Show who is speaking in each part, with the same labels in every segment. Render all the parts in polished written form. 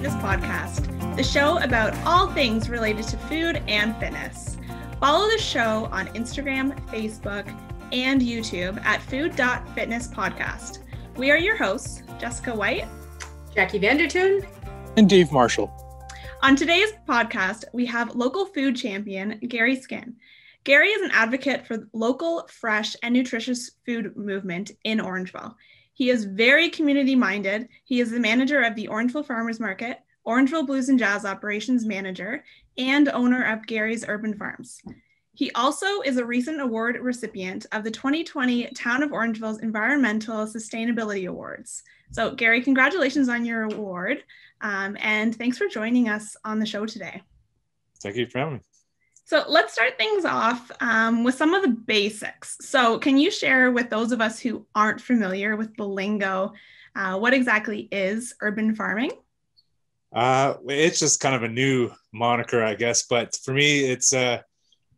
Speaker 1: Fitness Podcast, the show about all things related to food and fitness. Follow the show on Instagram, Facebook, and YouTube at food.fitnesspodcast. We are your hosts, Jessica White,
Speaker 2: Jackie Vandertoon,
Speaker 3: and Dave Marshall.
Speaker 1: On today's podcast, we have local food champion Gary Skinn. Gary is an advocate for local, fresh, and nutritious food movement in Orangeville. He is very community-minded. He is the manager of the Orangeville Farmers Market, Orangeville Blues and Jazz Operations Manager, and owner of Gary's Urban Farms. He also is a recent award recipient of the 2020 Town of Orangeville's Environmental Sustainability Awards. So Gary, congratulations on your award, and thanks for joining us on the show today.
Speaker 4: Thank you for having me.
Speaker 1: So let's start things off with some of the basics. So can you share with those of us who aren't familiar with the lingo, what exactly is urban farming?
Speaker 4: It's just kind of a new moniker, I guess. But for me, it's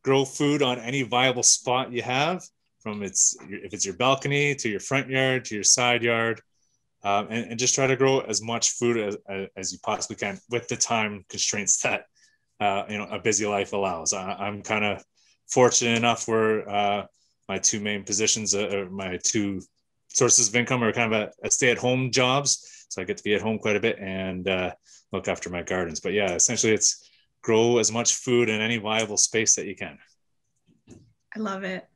Speaker 4: grow food on any viable spot you have, from if it's your balcony to your front yard to your side yard, and just try to grow as much food as you possibly can with the time constraints that a busy life allows. I'm kind of fortunate enough where my two main positions, my two sources of income, are kind of a stay-at-home jobs. So I get to be at home quite a bit and look after my gardens. But yeah, essentially it's grow as much food in any viable space that you can.
Speaker 1: I love it.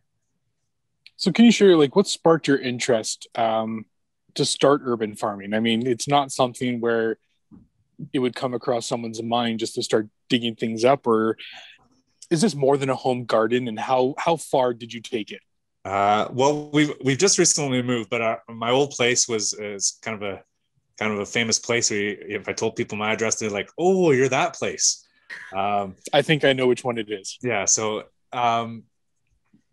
Speaker 3: So can you share what sparked your interest to start urban farming? I mean, it's not something where it would come across someone's mind just to start digging things up, or is this more than a home garden, and how far did you take it?
Speaker 4: Well, we've just recently moved, but my old place is kind of a famous place where if I told people my address, they're like, "Oh, you're that place."
Speaker 3: I think I know which one it is.
Speaker 4: Yeah. So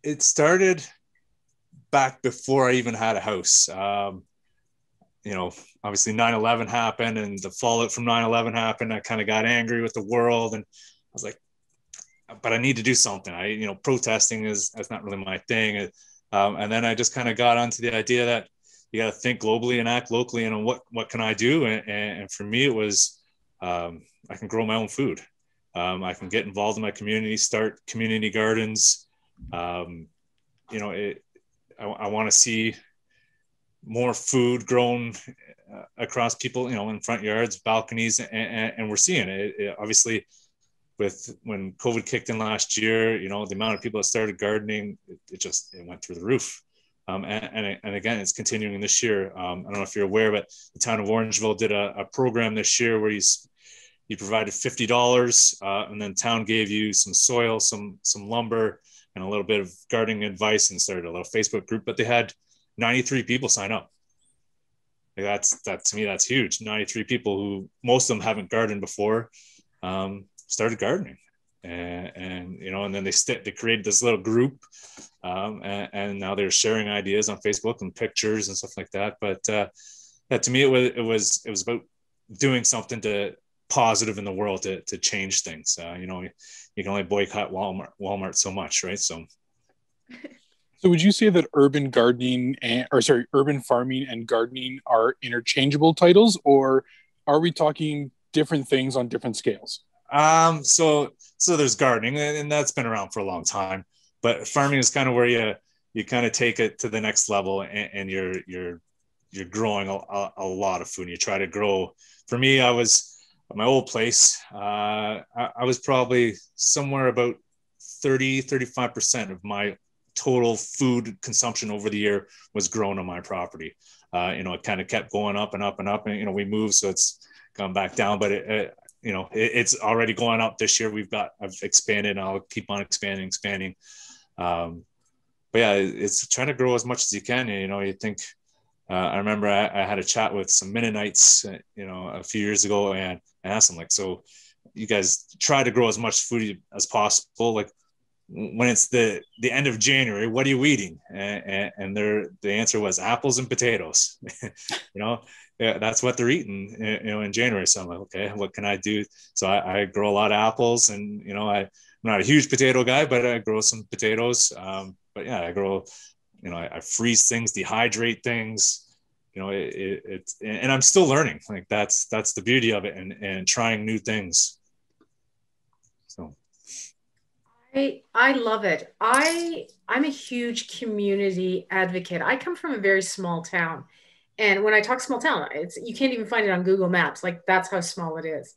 Speaker 4: it started back before I even had a house. Obviously 9/11 happened, and the fallout from 9/11 happened. I kind of got angry with the world, and I was like, but I need to do something. Protesting that's not really my thing. And then I just kind of got onto the idea that you got to think globally and act locally. And what can I do? And for me, it was, I can grow my own food. I can get involved in my community, start community gardens. I want to see more food grown across people, in front yards, balconies, and we're seeing it. Obviously, when COVID kicked in last year, the amount of people that started gardening, it went through the roof. And again, it's continuing this year. I don't know if you're aware, but the town of Orangeville did a program this year where he provided $50, and then town gave you some soil, some lumber, and a little bit of gardening advice, and started a little Facebook group. But they had 93 people sign up. To me, that's huge. 93 people who most of them haven't gardened before, started gardening, and then they created this little group, and now they're sharing ideas on Facebook and pictures and stuff like that. But to me, it was about doing something positive in the world to change things. You can only boycott Walmart so much, right? So
Speaker 3: would you say that urban farming and gardening are interchangeable titles, or are we talking different things on different scales?
Speaker 4: So there's gardening, and that's been around for a long time, but farming is kind of where you kind of take it to the next level, and you're growing a lot of food. And you try to grow. For me, I was at my old place. I was probably somewhere about 35% of my total food consumption over the year was grown on my property. It kind of kept going up and up and up, and we moved, so it's gone back down, but it's already going up this year. I've expanded, and I'll keep on expanding. But yeah, it's trying to grow as much as you can. You think, I remember I had a chat with some Mennonites, a few years ago, and I asked them, so you guys try to grow as much food as possible. When it's the end of January, what are you eating? And the answer was apples and potatoes. That's what they're eating, in January. So I'm like, okay, what can I do? So I grow a lot of apples, and, I'm not a huge potato guy, but I grow some potatoes. But yeah, I grow, I freeze things, dehydrate things, it's, and I'm still learning. Like that's the beauty of it, and trying new things. So
Speaker 2: I love it. I'm a huge community advocate. I come from a very small town. And when I talk small town, you can't even find it on Google Maps. Like that's how small it is.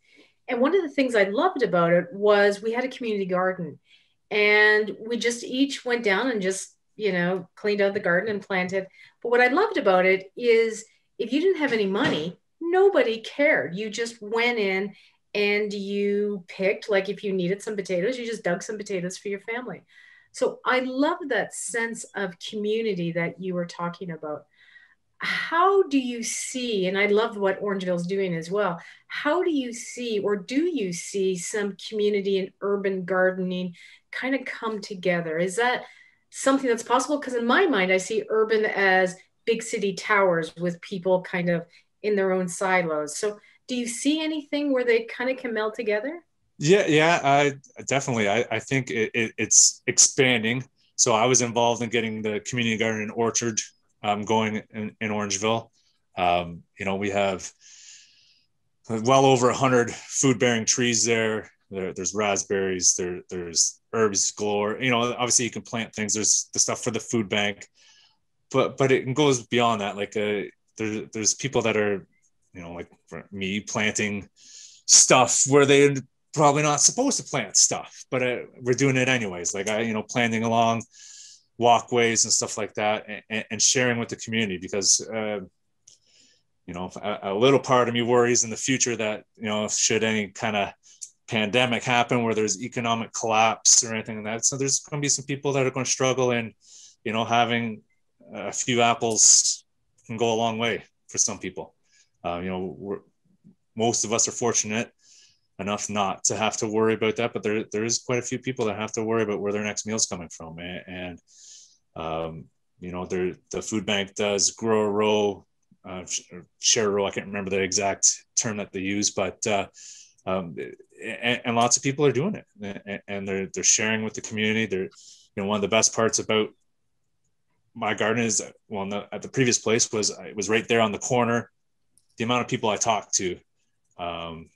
Speaker 2: And one of the things I loved about it was we had a community garden, and we just each went down and just, cleaned out the garden and planted. But what I loved about it is if you didn't have any money, nobody cared. You just went in and you picked, like if you needed some potatoes, you just dug some potatoes for your family. So I love that sense of community that you were talking about. How do you see, and I love what Orangeville is doing as well, how do you see, or do you see some community and urban gardening kind of come together? Is that something that's possible? Because in my mind, I see urban as big city towers with people kind of in their own silos. So do you see anything where they kind of can meld together?
Speaker 4: Yeah, I definitely. I think it's expanding. So I was involved in getting the community garden and orchard going in Orangeville. We have well over 100 food-bearing trees there. There's raspberries. There's herbs galore. Obviously you can plant things. There's the stuff for the food bank, but it goes beyond that. Like there's people that are, like for me, planting stuff where they're probably not supposed to plant stuff, but we're doing it anyways. Like planting along walkways and stuff like that, and sharing with the community, because a little part of me worries in the future that should any kind of pandemic happen where there's economic collapse or anything like that, so there's going to be some people that are going to struggle, and having a few apples can go a long way for some people. Most of us are fortunate enough not to have to worry about that, but there's quite a few people that have to worry about where their next meal's coming from. And the food bank does grow a row, share a row. I can't remember the exact term that they use, but and lots of people are doing it, and they're sharing with the community. They're, one of the best parts about my garden is, at the previous place it was right there on the corner. The amount of people I talked to,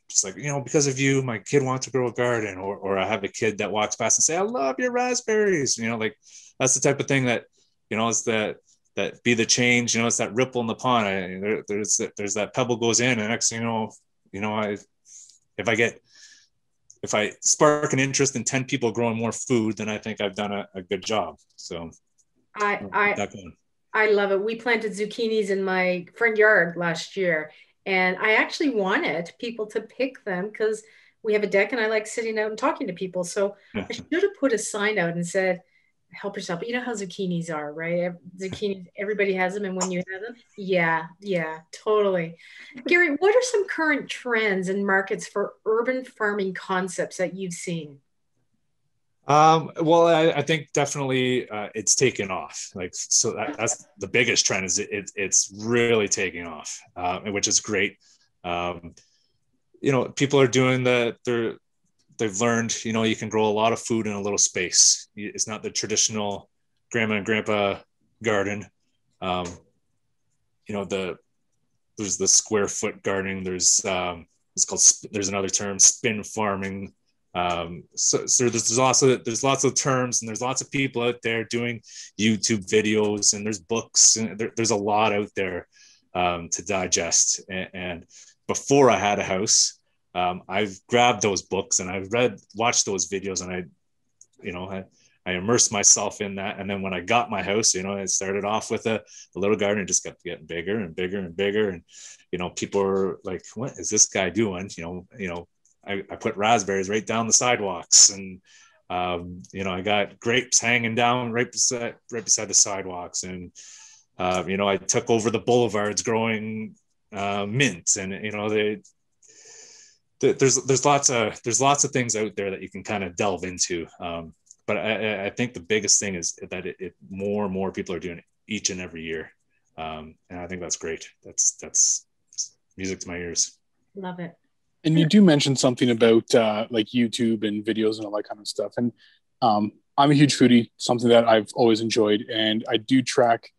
Speaker 4: just like, because of you, my kid wants to grow a garden, or I have a kid that walks past and say, I love your raspberries. Like that's the type of thing that, is that be the change, it's that ripple in the pond. There's that pebble goes in, and next thing if I spark an interest in 10 people growing more food, then I think I've done a good job. So
Speaker 2: I love it. We planted zucchinis in my front yard last year, and I actually wanted people to pick them because we have a deck and I like sitting out and talking to people. So I should have put a sign out and said, help yourself. But you know how zucchinis are, right? Zucchinis, everybody has them. And when you have them, yeah, totally. Gary, what are some current trends and markets for urban farming concepts that you've seen?
Speaker 4: Well, I think definitely it's taken off. Like, so that's the biggest trend, is it's really taking off, which is great. People are doing they've learned, you can grow a lot of food in a little space. It's not the traditional grandma and grandpa garden. There's the square foot gardening. There's another term, spin farming. So there's lots of terms, and there's lots of people out there doing YouTube videos, and there's books, and there's a lot out there to digest. And before I had a house, I've grabbed those books and I've watched those videos, and I immersed myself in that. And then when I got my house, I started off with a little garden and just kept getting bigger and bigger and bigger. And, people were like, what is this guy doing? I put raspberries right down the sidewalks, and, I got grapes hanging down right beside the sidewalks. And, I took over the boulevards growing mint, and, there's lots of things out there that you can kind of delve into. But I think the biggest thing is that more and more people are doing it each and every year. And I think that's great. That's music to my ears.
Speaker 2: Love it.
Speaker 3: And you do mention something about like YouTube and videos and all that kind of stuff. And I'm a huge foodie, something that I've always enjoyed. And I do track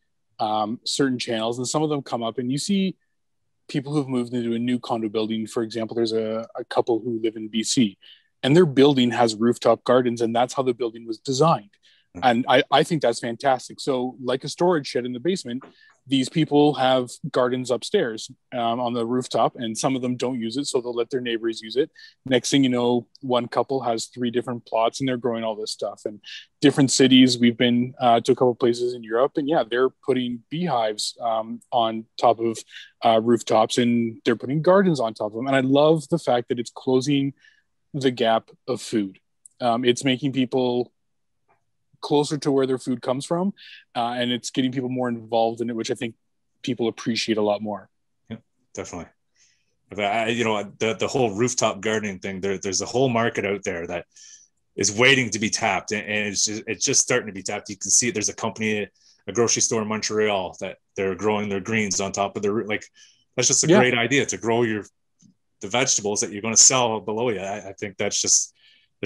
Speaker 3: certain channels, and some of them come up, and you see people who've moved into a new condo building. For example, there's a couple who live in BC, and their building has rooftop gardens, and that's how the building was designed. And I think that's fantastic. So like a storage shed in the basement, these people have gardens upstairs on the rooftop, and some of them don't use it, so they'll let their neighbors use it. Next thing you know, one couple has 3 different plots, and they're growing all this stuff. And different cities, we've been to a couple of places in Europe, and yeah, they're putting beehives on top of rooftops, and they're putting gardens on top of them. And I love the fact that it's closing the gap of food. It's making people closer to where their food comes from, and it's getting people more involved in it, which I think people appreciate a lot more.
Speaker 4: Yeah, definitely. The whole rooftop gardening thing, there's a whole market out there that is waiting to be tapped, and it's just starting to be tapped. You can see there's a company, a grocery store in Montreal, that they're growing their greens on top of the roof. Like, that's just a great idea to grow the vegetables that you're going to sell below you. I think that's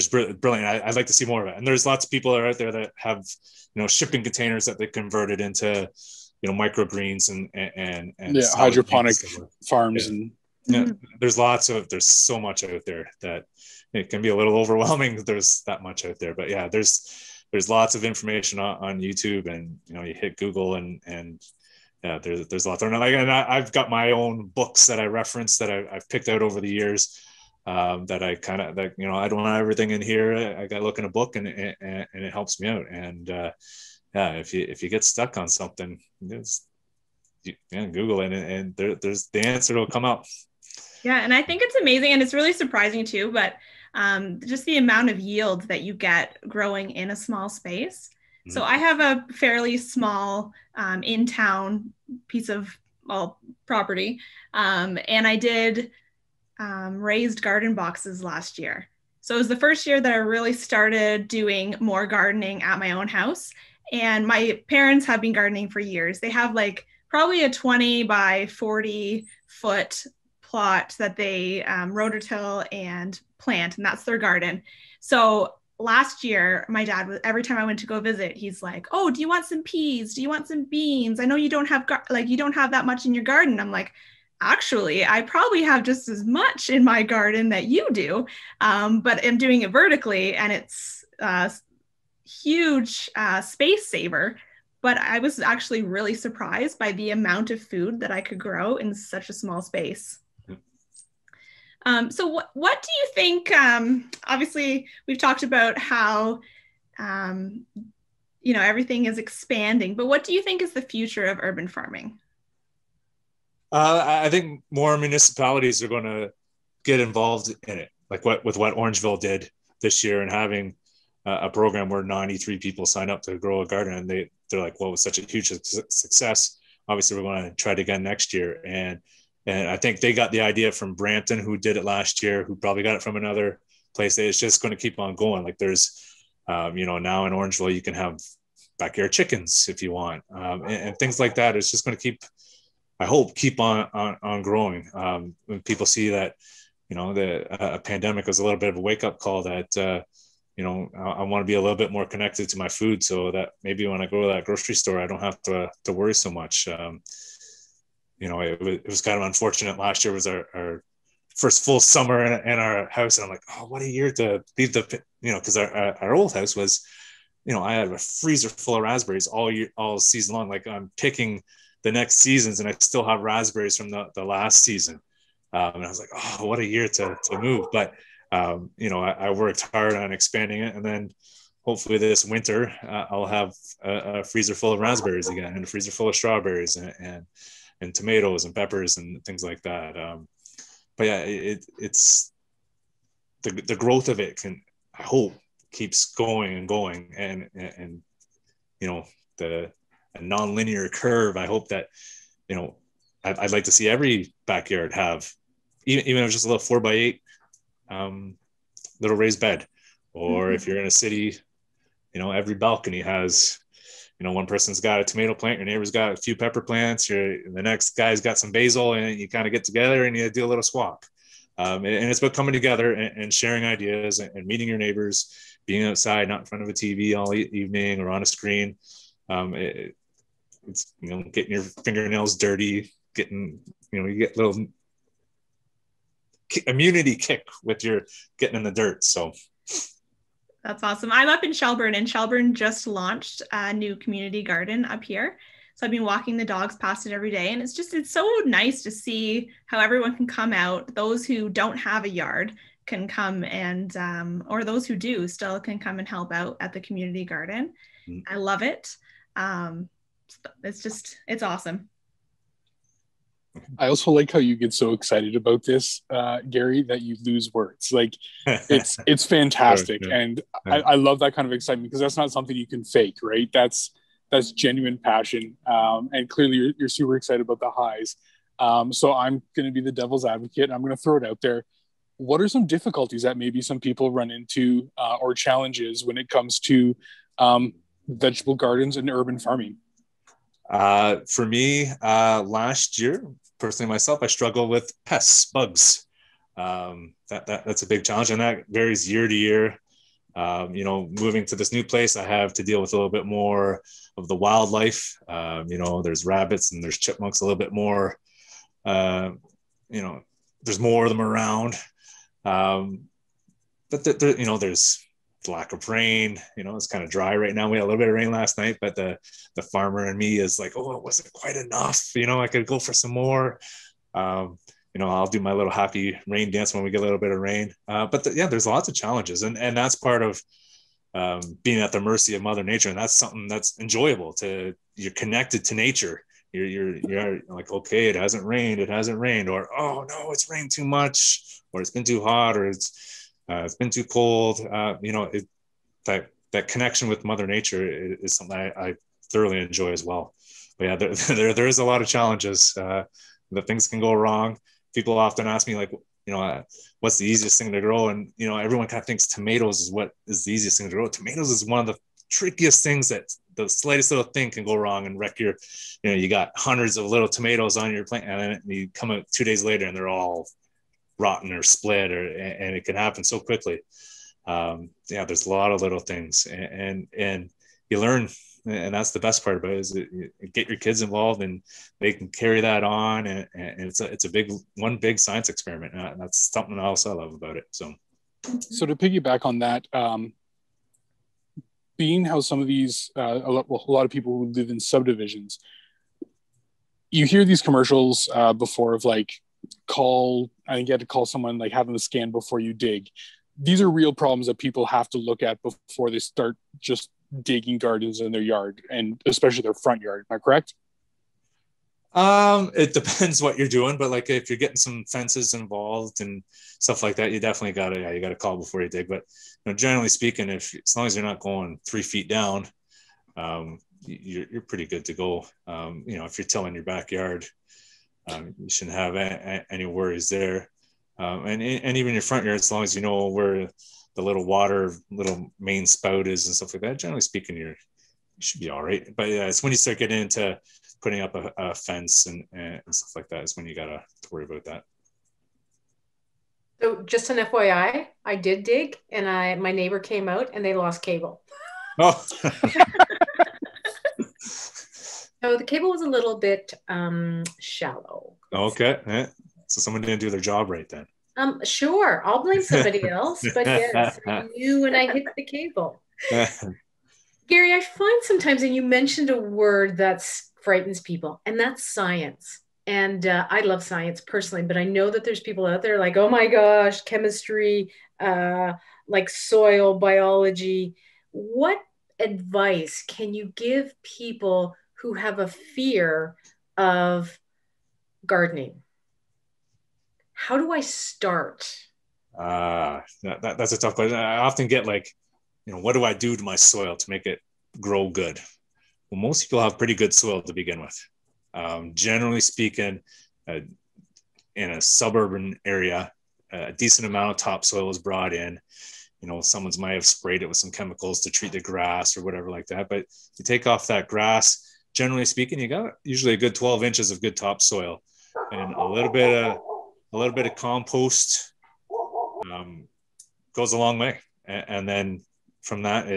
Speaker 4: brilliant. I'd like to see more of it. And there's lots of people out there that have, shipping containers that they converted into, microgreens and
Speaker 3: hydroponic farms.
Speaker 4: There's so much out there that it can be a little overwhelming. There's that much out there, but yeah, there's lots of information on YouTube, and you hit Google and yeah, there's a lot there. And I've got my own books that I reference that I've picked out over the years. That I I don't want everything in here. I got to look in a book, and it helps me out. And if you get stuck on something, Google it, and there's the answer will come out.
Speaker 1: Yeah, and I think it's amazing, and it's really surprising too. But just the amount of yield that you get growing in a small space. Mm-hmm. So I have a fairly small in-town piece of property, and I did raised garden boxes last year. So it was the first year that I really started doing more gardening at my own house. And my parents have been gardening for years. They have like probably a 20 by 40 foot plot that they rototill and plant, and that's their garden. So last year, my dad, every time I went to go visit, he's like, "Oh, do you want some peas? Do you want some beans? I know you don't have you don't have that much in your garden." I'm like, actually, I probably have just as much in my garden that you do, but I'm doing it vertically, and it's a huge space saver. But I was actually really surprised by the amount of food that I could grow in such a small space. So what do you think? Obviously, we've talked about how everything is expanding, but what do you think is the future of urban farming?
Speaker 4: I think more municipalities are going to get involved in it, like what Orangeville did this year, and having a program where 93 people sign up to grow a garden, and they're like, well, it was such a huge success. Obviously, we're going to try it again next year. And I think they got the idea from Brampton, who did it last year, who probably got it from another place. It's just going to keep on going. Like there's, now in Orangeville, you can have backyard chickens if you want, and things like that. It's just going to keep on growing. When people see that, the pandemic was a little bit of a wake up call that, I want to be a little bit more connected to my food, so that maybe when I go to that grocery store, I don't have to worry so much. It was kind of unfortunate. Last year was our first full summer in our house, and I'm like, oh, what a year to leave because our old house was, I had a freezer full of raspberries all season long. Like I'm picking the next seasons, and I still have raspberries from the last season. And I was like, oh, what a year to move. But, I worked hard on expanding it. And then hopefully this winter, I'll have a freezer full of raspberries again, and a freezer full of strawberries and tomatoes and peppers and things like that. But yeah, it's the growth of it I hope keeps going and going, and a non-linear curve. I hope that, I'd like to see every backyard have, even if it's just a little 4x8 little raised bed, or if you're in a city, every balcony has, one person's got a tomato plant, your neighbor's got a few pepper plants, the next guy's got some basil, and you kind of get together and you do a little swap. And it's about coming together and sharing ideas and meeting your neighbors, being outside, not in front of a TV all evening or on a screen. it's, you know, getting your fingernails dirty, getting, you know, you get a little immunity kick with your getting in the dirt. So
Speaker 1: that's awesome. I'm up in Shelburne, and Shelburne just launched a new community garden up here. So I've been walking the dogs past it every day, and it's so nice to see how everyone can come out. Those who don't have a yard can come and, or those who do still can come and help out at the community garden. I love it. It's awesome.
Speaker 3: I also like how you get so excited about this, Gary, that you lose words. Like it's fantastic.
Speaker 4: Sure.
Speaker 3: And I love that kind of excitement, because that's not something you can fake, right? That's genuine passion. And clearly you're super excited about the highs. So I'm going to be the devil's advocate, and I'm going to throw it out there. What are some difficulties that maybe some people run into, or challenges when it comes to vegetable gardens and urban farming?
Speaker 4: For me, last year, personally myself, I struggle with pests, bugs. That's a big challenge, and that varies year to year. You know, moving to this new place, I have to deal with a little bit more of the wildlife. You know, there's rabbits and there's chipmunks a little bit more. You know, there's more of them around. But you know, there's lack of rain. You know, it's kind of dry right now. We had a little bit of rain last night, but the farmer in me is like, oh, it wasn't quite enough. You know, I could go for some more. You know, I'll do my little happy rain dance when we get a little bit of rain. But yeah, there's lots of challenges, and that's part of being at the mercy of Mother Nature, and that's something that's enjoyable. You're connected to nature. You're like, okay, it hasn't rained, or oh no, it's rained too much, or it's been too hot, or it's been too cold. You know, that connection with Mother Nature is something I thoroughly enjoy as well. But yeah, there is a lot of challenges. That things can go wrong. People often ask me, like, you know, what's the easiest thing to grow? And, you know, everyone kind of thinks tomatoes is what is the easiest thing to grow. Tomatoes is one of the trickiest things, that the slightest little thing can go wrong and wreck your, you know, you got hundreds of little tomatoes on your plant, and then you come out 2 days later and they're all rotten or split, and it can happen so quickly. Yeah, there's a lot of little things, and you learn. And that's the best part about it, is you get your kids involved and they can carry that on. And it's a big science experiment. And that's something else I love about it. So
Speaker 3: to piggyback on that, being how some of these, a lot of people who live in subdivisions, you hear these commercials before of like, I think you had to call someone, like having the scan before you dig. These are real problems that people have to look at before they start just digging gardens in their yard, and especially their front yard. Am I correct?
Speaker 4: It depends what you're doing, but like if you're getting some fences involved and stuff like that, you definitely gotta call before you dig. But you know, generally speaking, as long as you're not going 3 feet down, you're pretty good to go. You know, if you're tilling your backyard, you shouldn't have any worries there. And even your front yard, as long as you know where the little main spout is and stuff like that, generally speaking, you should be all right. But yeah, it's when you start getting into putting up a fence and stuff like that is when you gotta worry about that.
Speaker 2: So just an FYI, I did dig, and my neighbor came out and they lost cable.
Speaker 4: Oh.
Speaker 2: So the cable was a little bit shallow.
Speaker 4: Okay. Yeah. So someone didn't do their job right then.
Speaker 2: Sure, I'll blame somebody else, but yes, I knew when I hit the cable. Gary, I find sometimes, and you mentioned a word that frightens people, and that's science. And I love science personally, but I know that there's people out there like, oh my gosh, chemistry, like soil biology. What advice can you give people who have a fear of gardening? How do I start?
Speaker 4: That's a tough question. I often get like, you know, what do I do to my soil to make it grow good? Well, most people have pretty good soil to begin with. Generally speaking, in a suburban area, a decent amount of topsoil is brought in. You know, someone's might have sprayed it with some chemicals to treat the grass or whatever like that. But you take off that grass, generally speaking, you got usually a good 12 inches of good topsoil, and a little bit of compost goes a long way. And then from that,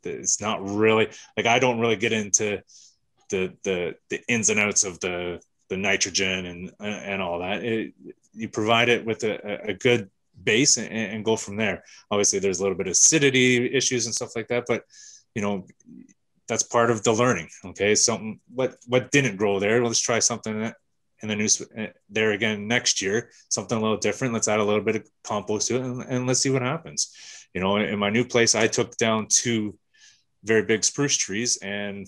Speaker 4: it's not really like, I don't really get into the ins and outs of the nitrogen and all that. You provide it with a good base and go from there. Obviously there's a little bit of acidity issues and stuff like that, but that's part of the learning. Okay, something what didn't grow there, let's try something in the new there again next year, something a little different. Let's add a little bit of compost to it and let's see what happens. In my new place, I took down 2 very big spruce trees, and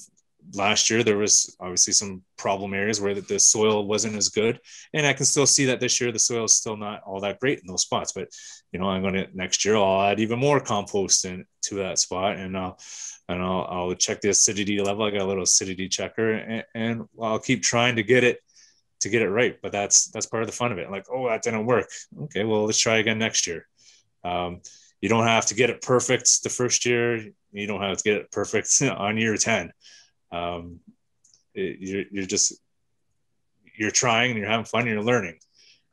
Speaker 4: last year there was obviously some problem areas where the soil wasn't as good, and I can still see that this year the soil is still not all that great in those spots. But I'm going to next year I'll add even more compost to that spot, and I'll check the acidity level. I got a little acidity checker, and I'll keep trying to get it right. But that's part of the fun of it. Like, oh, that didn't work. Okay, well, let's try again next year. You don't have to get it perfect the first year. You don't have to get it perfect on year 10. You're trying and you're having fun and you're learning,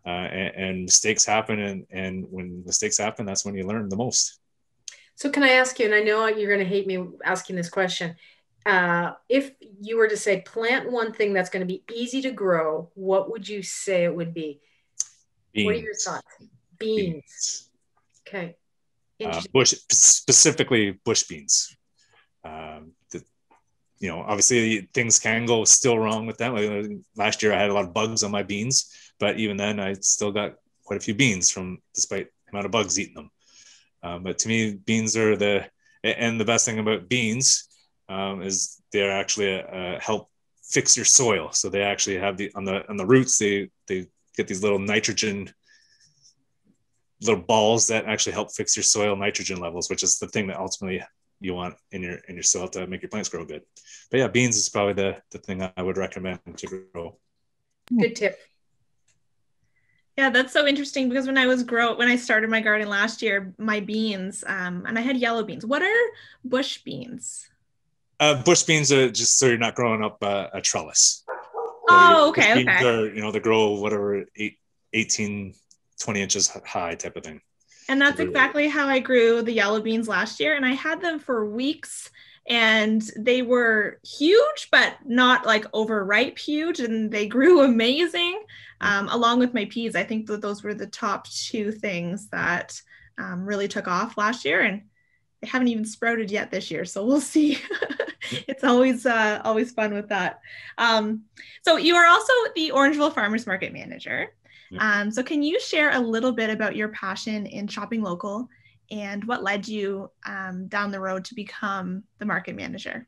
Speaker 4: and mistakes happen. And when mistakes happen, that's when you learn the most.
Speaker 2: So can I ask you, and I know you're going to hate me asking this question, if you were to say plant one thing that's going to be easy to grow, what would you say it would be? Beans. What are your thoughts? Beans. Okay.
Speaker 4: Specifically bush beans. Obviously things can go still wrong with them. Last year I had a lot of bugs on my beans, but even then I still got quite a few beans despite the amount of bugs eating them. But to me, beans are the best thing about beans is they're actually help fix your soil. So they actually have on the roots, they get these little nitrogen little balls that actually help fix your soil nitrogen levels, which is the thing that ultimately you want in your soil to make your plants grow good. But yeah, beans is probably the thing I would recommend to grow.
Speaker 2: Good tip.
Speaker 1: Yeah, that's so interesting because when I started my garden last year, my beans, and I had yellow beans. What are bush beans?
Speaker 4: Bush beans are just so you're not growing up a trellis.
Speaker 1: So okay.
Speaker 4: Beans are, they grow whatever 18, 20 inches high type of thing.
Speaker 1: And that's exactly how I grew the yellow beans last year. And I had them for weeks and they were huge, but not like overripe huge. And they grew amazing. Along with my peas. I think that those were the top 2 things that really took off last year. And they haven't even sprouted yet this year. So we'll see. It's always fun with that. So you are also the Orangeville Farmers Market manager. So can you share a little bit about your passion in shopping local and what led you down the road to become the market manager?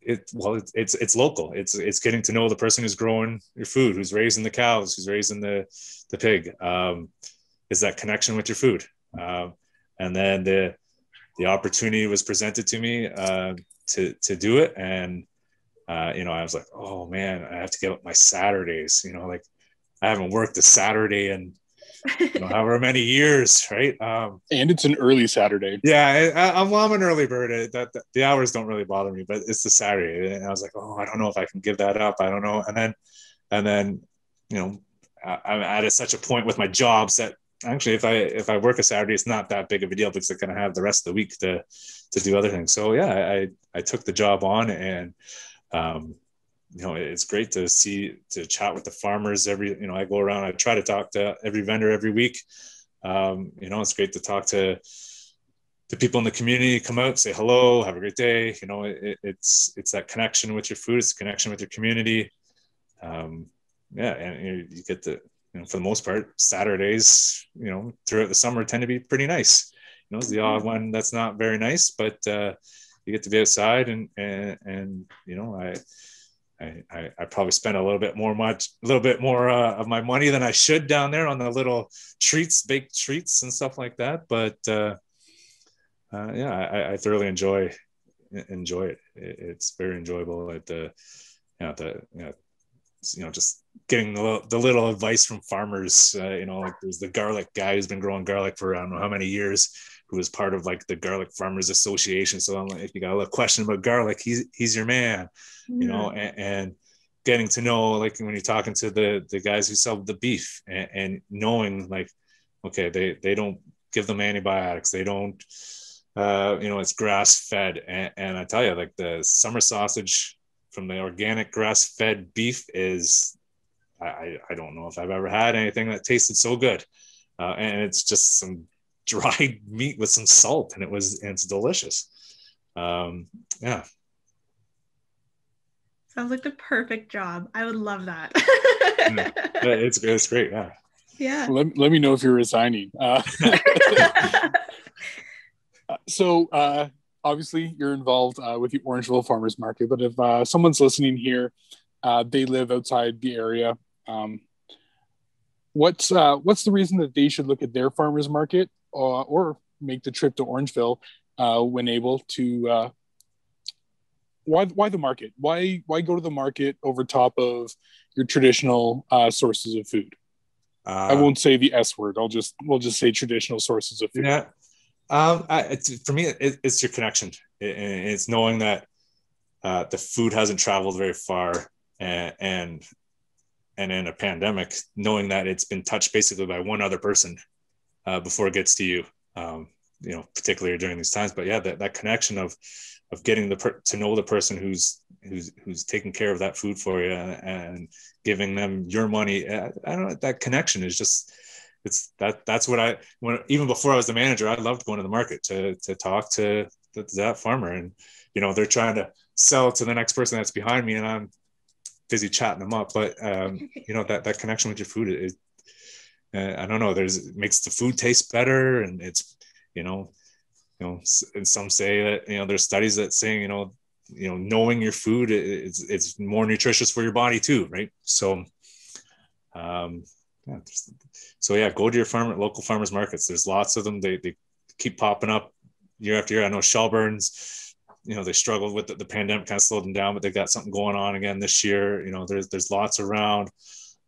Speaker 4: It's local. It's getting to know the person who's growing your food, who's raising the cows, who's raising the pig. Is that connection with your food? And then the opportunity was presented to me to do it. And I was like, oh man, I have to give up my Saturdays. Like I haven't worked a Saturday in however many years, right?
Speaker 3: And it's an early Saturday.
Speaker 4: Yeah, I'm an early bird. The hours don't really bother me, but it's the Saturday, and I was like, oh, I don't know if I can give that up. I don't know. And then, I'm at such a point with my jobs that actually, if I work a Saturday, it's not that big of a deal because I'm going to have the rest of the week to do other things. So yeah, I took the job on, and it's great to chat with the farmers I go around, I try to talk to every vendor every week. It's great to talk to the people in the community, come out, say hello, have a great day. It's that connection with your food, it's a connection with your community. And you get to, for the most part, Saturdays, throughout the summer tend to be pretty nice. It's the odd one that's not very nice, but you get to be outside and I probably spent a little bit more of my money than I should down there on the little baked treats and stuff like that. But I thoroughly enjoy it. It's very enjoyable just getting the little advice from farmers. Like there's the garlic guy who's been growing garlic for I don't know how many years, who was part of like the Garlic Farmers Association. So I'm like, if you got a little question about garlic, he's your man. And getting to know, like when you're talking to the guys who sell the beef and knowing like, okay, they don't give them antibiotics. They don't it's grass fed, and I tell you, like the summer sausage from the organic grass fed beef is, I don't know if I've ever had anything that tasted so good. And it's just some dried meat with some salt, and it's delicious. Yeah.
Speaker 1: Sounds like the perfect job. I would love that.
Speaker 4: It's great. Yeah.
Speaker 1: Yeah.
Speaker 3: Let me know if you're resigning. So obviously you're involved with the Orangeville Farmers Market, but if someone's listening here, they live outside the area. What's the reason that they should look at their farmers market or make the trip to Orangeville when able to? Why the market? Why go to the market over top of your traditional sources of food? I won't say the S word. We'll just say traditional sources of food.
Speaker 4: Yeah. For me, it's your connection. It's knowing that the food hasn't traveled very far, and in a pandemic, knowing that it's been touched basically by one other person before it gets to you. Particularly during these times. But yeah, that connection of getting to know the person who's taking care of that food for you and giving them your money. I don't know, that connection is just, that's what even before I was the manager, I loved going to the market to talk to that farmer, and they're trying to sell to the next person that's behind me, and I'm busy chatting them up. But that connection with your food is, I don't know, it makes the food taste better, and it's and some say that there's studies that saying knowing your food, it's more nutritious for your body too, right? So go to your local farmers markets. There's lots of them. They keep popping up year after year. I know Shelburne's, they struggled with the pandemic, kind of slowed them down, but they got something going on again this year. There's lots around.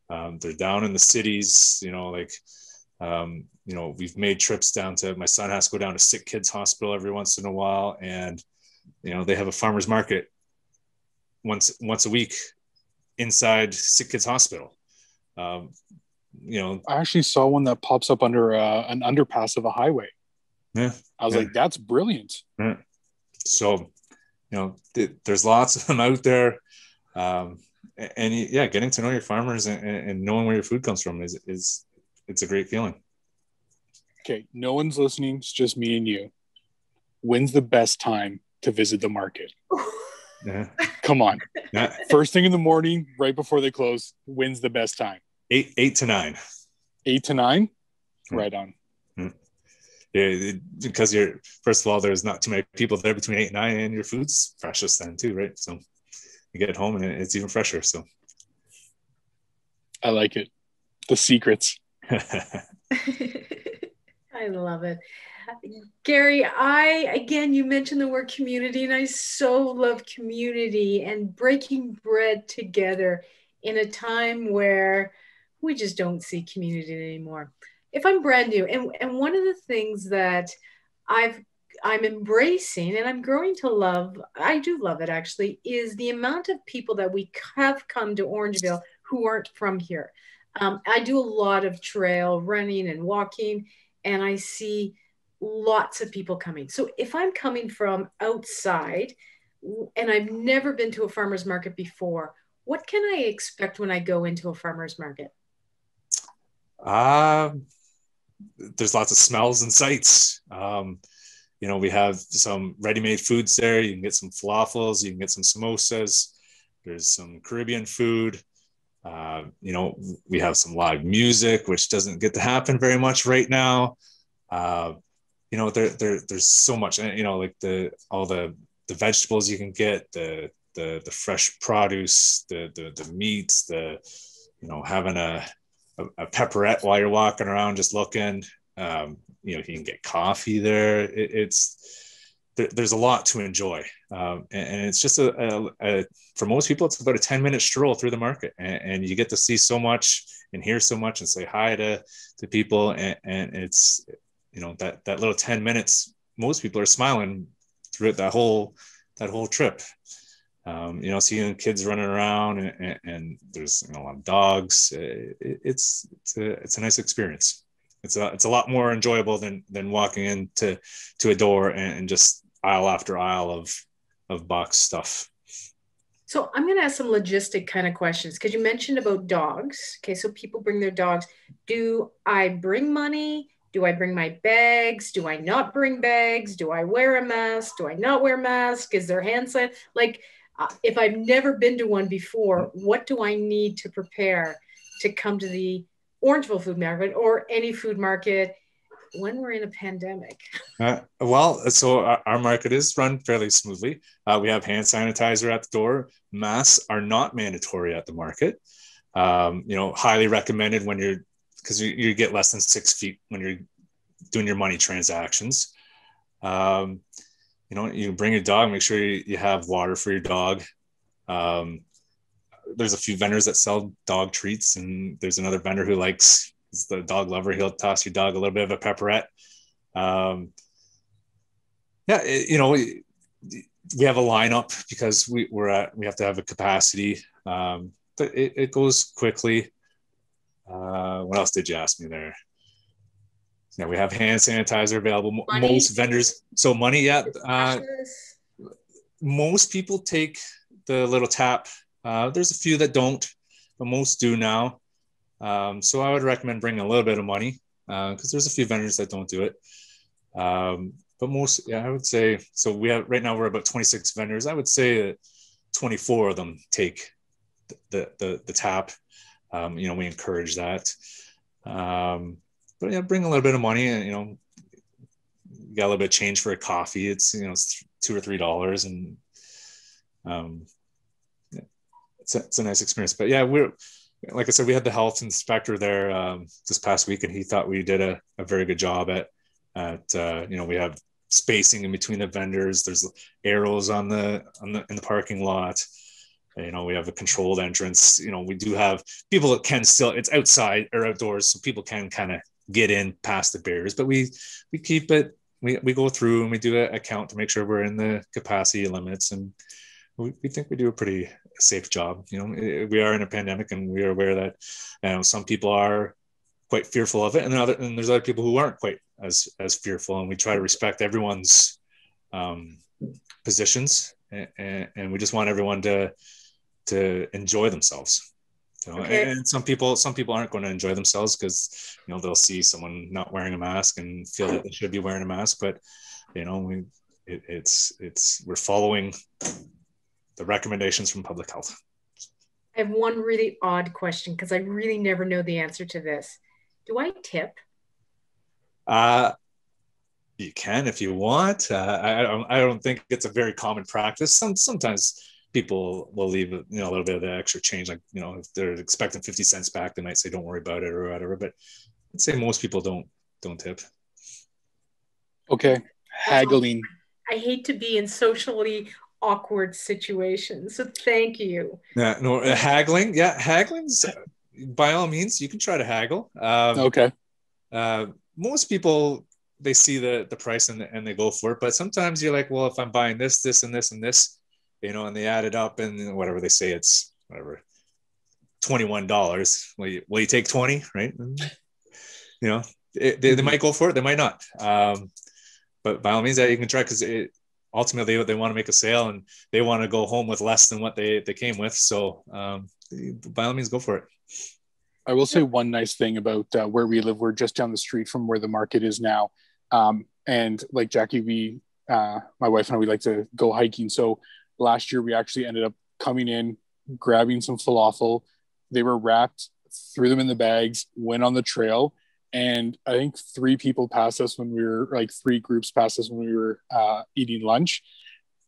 Speaker 4: They're down in the cities, we've made trips down to, my son has to go down to Sick Kids Hospital every once in a while. And, they have a farmer's market once a week inside Sick Kids Hospital. I
Speaker 3: actually saw one that pops up under an underpass of a highway.
Speaker 4: Yeah.
Speaker 3: I was like, that's brilliant.
Speaker 4: Yeah. So, there's lots of them out there. Getting to know your farmers and knowing where your food comes from is it's a great feeling.
Speaker 3: Okay, no one's listening. It's just me and you. When's the best time to visit the market?
Speaker 4: Yeah.
Speaker 3: Come on.
Speaker 4: Yeah.
Speaker 3: First thing in the morning, right before they close. When's the best time?
Speaker 4: 8 to 9.
Speaker 3: 8 to 9?
Speaker 4: Yeah.
Speaker 3: Right on.
Speaker 4: Yeah, because first of all, there's not too many people there between 8 and 9, and your food's freshest then too, right? So you get home and it's even fresher. So
Speaker 3: I like it. The secrets.
Speaker 2: I love it. Gary, again, you mentioned the word community, and I so love community and breaking bread together in a time where we just don't see community anymore. If I'm brand new, and one of the things that I'm embracing and I'm growing to love, I do love it actually, is the amount of people that we have come to Orangeville who aren't from here. I do a lot of trail running and walking, and I see lots of people coming. So if I'm coming from outside and I've never been to a farmer's market before, what can I expect when I go into a farmer's market?
Speaker 4: There's lots of smells and sights. We have some ready-made foods there. You can get some falafels, you can get some samosas. There's some Caribbean food. We have some live music, which doesn't get to happen very much right now. There's so much, all the vegetables you can get, the fresh produce, the meats, having a pepperette while you're walking around just looking. You can get coffee there. There's a lot to enjoy, and it's just for most people, it's about a 10-minute stroll through the market, and you get to see so much and hear so much and say hi to people, and it's that little 10 minutes, most people are smiling throughout that whole trip. Seeing kids running around and there's a lot of dogs. It's a nice experience. it's a lot more enjoyable than walking into a door and just aisle after aisle of box stuff.
Speaker 2: So I'm going to ask some logistic kind of questions because you mentioned about dogs. Okay, so people bring their dogs. Do I bring money? Do I bring my bags? Do I not bring bags? Do I wear a mask? Do I not wear a mask? Is there hand sanitizer? Like, if I've never been to one before, what do I need to prepare to come to the Orangeville food market or any food market when we're in a pandemic?
Speaker 4: So our market is run fairly smoothly. We have hand sanitizer at the door. Masks are not mandatory at the market. Highly recommended because you get less than 6 feet when you're doing your money transactions. You bring your dog, make sure you have water for your dog. There's a few vendors that sell dog treats, and there's another vendor who is the dog lover. He'll toss your dog a little bit of a pepperette. We have a lineup because we have to have a capacity, but it goes quickly. What else did you ask me there? Yeah, we have hand sanitizer available.
Speaker 2: Money?
Speaker 4: Most vendors, so money, yeah. Most people take the little tap. There's a few that don't, but most do now. So I would recommend bringing a little bit of money because there's a few vendors that don't do it. But most, yeah, I would say, so right now we're about 26 vendors. I would say that 24 of them take the tap. We encourage that. But yeah, bring a little bit of money and, you got a little bit of change for a coffee. It's, it's $2 or $3 and it's a nice experience. But yeah, like I said, we had the health inspector there this past week, and he thought we did a very good job at we have spacing in between the vendors. There's arrows in the parking lot. We have a controlled entrance. We do have people that can still, it's outside or outdoors, so people can kind of get in past the barriers, but we keep it, we go through and we do a count to make sure we're in the capacity limits, and we think we do a pretty safe job. We are in a pandemic, and we are aware that some people are quite fearful of it, and there's other people who aren't quite as fearful, and we try to respect everyone's positions, and we just want everyone to enjoy themselves.
Speaker 2: Okay.
Speaker 4: And some people aren't going to enjoy themselves because they'll see someone not wearing a mask and feel that they should be wearing a mask, but we're following the recommendations from public health.
Speaker 2: I have one really odd question because I really never know the answer to this. Do I tip?
Speaker 4: You can if you want. I don't think it's a very common practice. Sometimes people will leave a little bit of the extra change, like if they're expecting 50 cents back, they might say don't worry about it or whatever. But I'd say most people don't tip.
Speaker 3: Okay, haggling.
Speaker 2: I hate to be in socially awkward situations, so thank you.
Speaker 4: Yeah, no, haggling. Yeah, haggling's by all means you can try to haggle.
Speaker 3: Okay.
Speaker 4: Most people, they see the price and they go for it, but sometimes you're like, well, if I'm buying this and this and this, and they add it up and whatever they say, it's whatever $21. Will you take 20? Right? They might go for it, they might not. But by all means, that you can try, because ultimately they want to make a sale and they want to go home with less than what they came with. So by all means, go for it.
Speaker 3: I will say one nice thing about where we live. We're just down the street from where the market is now. And like Jackie, my wife and I, we like to go hiking. So last year we actually ended up coming in, grabbing some falafel. They were wrapped, threw them in the bags, went on the trail. And I think three groups passed us when we were eating lunch.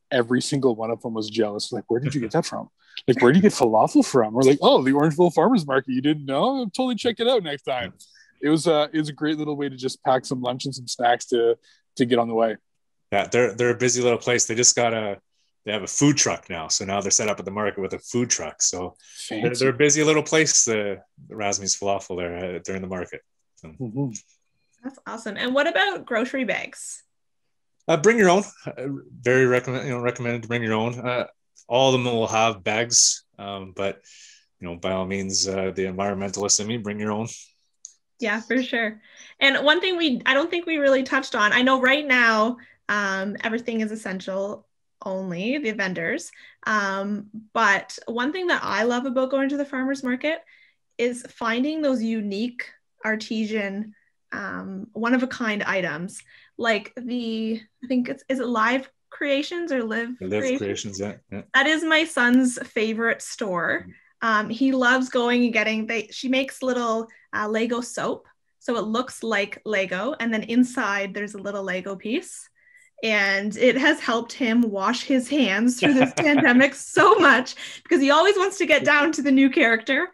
Speaker 3: Every single one of them was jealous. Like, where did you get that from? Like, where do you get falafel from? We're like, oh, the Orangeville Farmers Market. You didn't know? Totally check it out next time. It was a great little way to just pack some lunch and some snacks to get on the way.
Speaker 4: Yeah, they're a busy little place. They have a food truck now. So now they're set up at the market with a food truck. So they're a busy little place, the Rasmi's Falafel there during the market. So.
Speaker 3: Mm-hmm.
Speaker 1: That's awesome. And what about grocery bags?
Speaker 4: Bring your own. Very recommended to bring your own. All of them will have bags, but by all means, the environmentalist in me, bring your own.
Speaker 1: Yeah, for sure. And one thing I don't think we really touched on, I know right now, everything is essential only, the vendors. But one thing that I love about going to the farmer's market is finding those unique artesian, one of a kind items like I think is it Live Creations or Live
Speaker 4: Live
Speaker 1: Creations?
Speaker 4: Creations, yeah, yeah.
Speaker 1: That is my son's favorite store. He loves going and she makes little Lego soap. So it looks like Lego. And then inside there's a little Lego piece. And it has helped him wash his hands through this pandemic so much because he always wants to get down to the new character.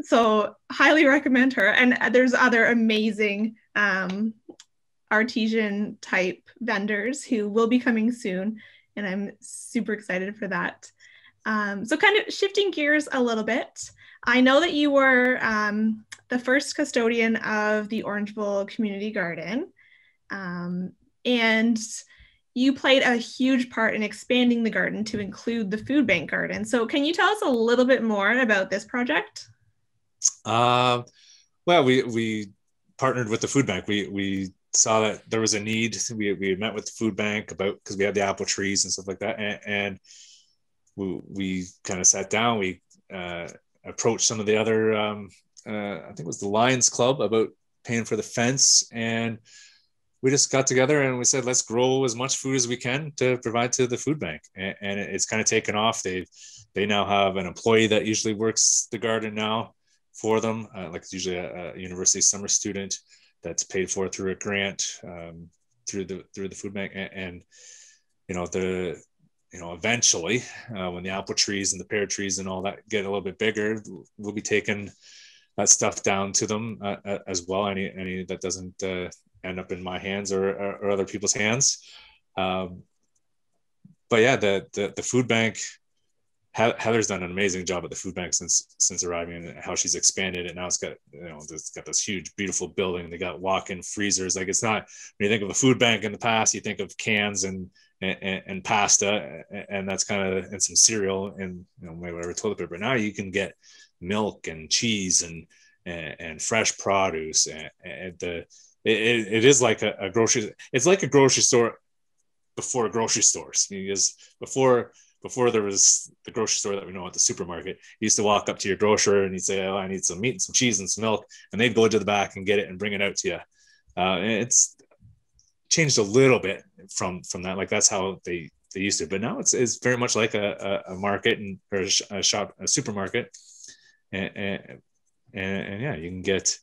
Speaker 1: So highly recommend her. And there's other amazing artesian type vendors who will be coming soon. And I'm super excited for that. So kind of shifting gears a little bit, I know that you were the first custodian of the Orangeville Community Garden, and you played a huge part in expanding the garden to include the food bank garden. So can you tell us a little bit more about this project?
Speaker 4: Well, we partnered with the food bank. We saw that there was a need. We had met with the food bank because we had the apple trees and stuff like that, and we kind of sat down. We approached some of the other, I think it was the Lions Club, about paying for the fence, and we just got together and we said, let's grow as much food as we can to provide to the food bank, and it's kind of taken off. They now have an employee that usually works the garden now for them, like it's usually a university summer student that's paid for through a grant through the food bank, and eventually, when the apple trees and the pear trees and all that get a little bit bigger, we'll be taking that stuff down to them as well. Any that doesn't end up in my hands or other people's hands. But yeah, the food bank, Heather's done an amazing job at the food bank since arriving, and how she's expanded it. Now it's got this huge, beautiful building. They got walk-in freezers. Like, it's not, when you think of a food bank in the past, you think of cans and pasta, and that's kind of, and some cereal and maybe whatever, toilet paper. Now you can get milk and cheese and fresh produce, and it is like a grocery. It's like a grocery store before grocery stores, because before there was the grocery store that we know at the supermarket, you used to walk up to your grocer and you'd say, oh, I need some meat and some cheese and some milk, and they'd go to the back and get it and bring it out to you. It's changed a little bit from that. Like, that's how they used to, but now it's very much like a market or a supermarket, and yeah, you can get,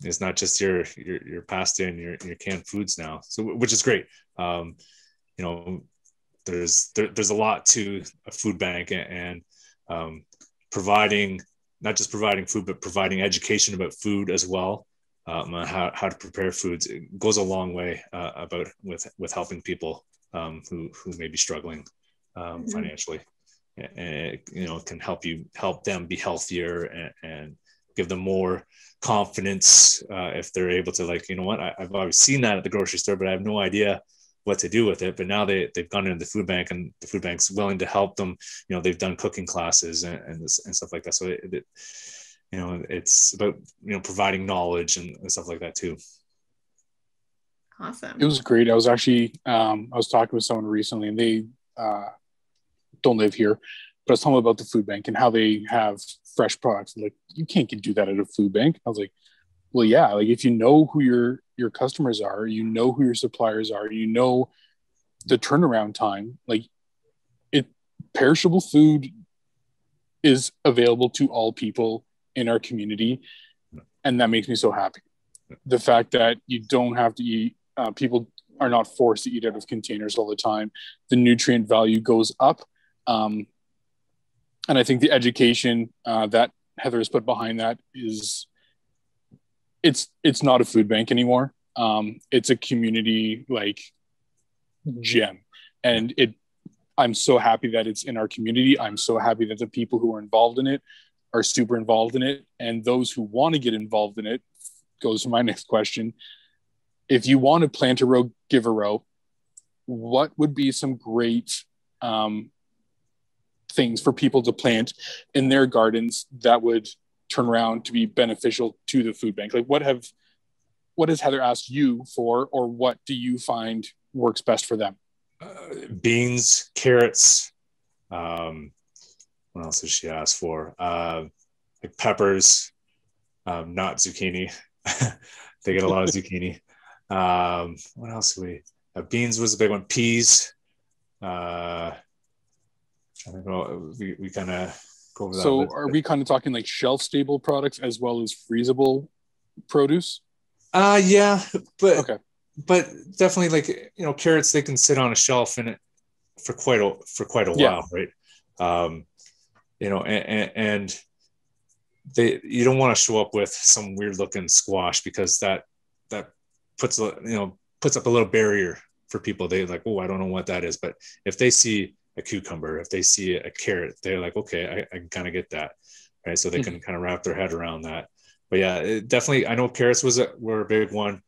Speaker 4: it's not just your pasta and your canned foods now, so, which is great. There's a lot to a food bank, and not just providing food, but providing education about food as well. How to prepare foods. It goes a long way about with helping people who may be struggling financially, and it can help them be healthier and give them more confidence if they're able to, like, I've always seen that at the grocery store, but I have no idea what to do with it. But now they've gone into the food bank, and the food bank's willing to help them. They've done cooking classes and stuff like that. So it's about providing knowledge and stuff like that too.
Speaker 1: Awesome.
Speaker 3: It was great. I was actually I was talking with someone recently, and they don't live here, but I was talking about the food bank and how they have fresh products. Like, you can't do that at a food bank. I was like, well, yeah, like, if you know who your customers are, who your suppliers are, the turnaround time, like, perishable food is available to all people in our community, and that makes me so happy. The fact that you don't have to eat, people are not forced to eat out of containers all the time. The nutrient value goes up, and I think the education that Heather has put behind that is, it's not a food bank anymore. It's a community, like, gem, and I'm so happy that it's in our community. I'm so happy that the people who are involved in it are super involved in it, and those who want to get involved in it, goes to my next question. If you want to plant a row, give a row, what would be some great things for people to plant in their gardens that would turn around to be beneficial to the food bank? Like what has Heather asked you for, or what do you find works best for them?
Speaker 4: Beans, carrots. What else has she asked for? Like peppers, not zucchini. They get a lot of zucchini. What else do we? Beans was a big one. Peas. I don't know. We kind of go over that.
Speaker 3: So are we kind of talking like shelf stable products as well as freezable produce?
Speaker 4: Yeah, but
Speaker 3: okay.
Speaker 4: But definitely, like, you know, carrots, they can sit on a shelf in it for quite a while, right? You know, and you don't want to show up with some weird looking squash, because that puts up a little barrier for people. They like, oh, I don't know what that is. But if they see a cucumber, if they see a carrot, they're like, okay, I can kind of get that, right? So they can kind of wrap their head around that. But yeah, definitely, I know carrots were a big one.